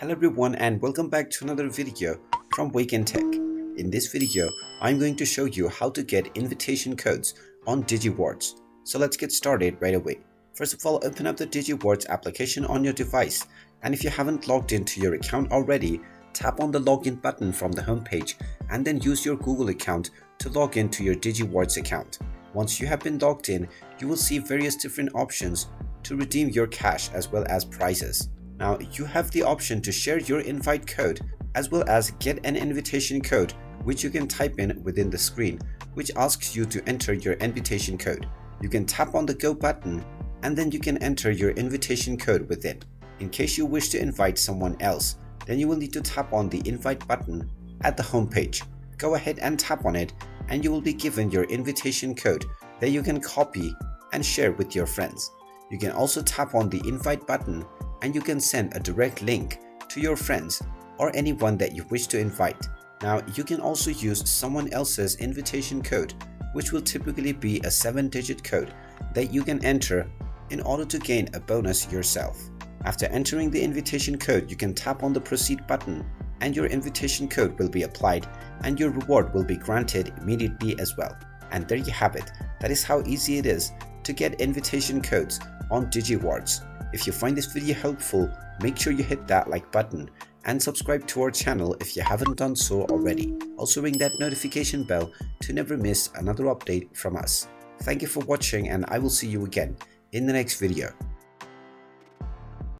Hello everyone and welcome back to another video from Wake&Tech. In this video, I'm going to show you how to get invitation codes on Digiwards. So let's get started right away. First of all, open up the Digiwards application on your device, and if you haven't logged into your account already, tap on the login button from the home page and then use your Google account to log into your Digiwards account. Once you have been logged in, you will see various different options to redeem your cash as well as prizes. Now you have the option to share your invite code as well as get an invitation code, which you can type in within the screen, which asks you to enter your invitation code. You can tap on the go button and then you can enter your invitation code within. In case you wish to invite someone else, then you will need to tap on the invite button at the home page. Go ahead and tap on it and you will be given your invitation code that you can copy and share with your friends. You can also tap on the invite button and you can send a direct link to your friends or anyone that you wish to invite. Now you can also use someone else's invitation code, which will typically be a 7-digit code that you can enter in order to gain a bonus yourself. After entering the invitation code, you can tap on the proceed button and your invitation code will be applied and your reward will be granted immediately as well. And there you have it. That is how easy it is to get invitation codes on Digiwards. If you find this video helpful, make sure you hit that like button and subscribe to our channel if you haven't done so already. Also ring that notification bell to never miss another update from us. Thank you for watching and I will see you again in the next video.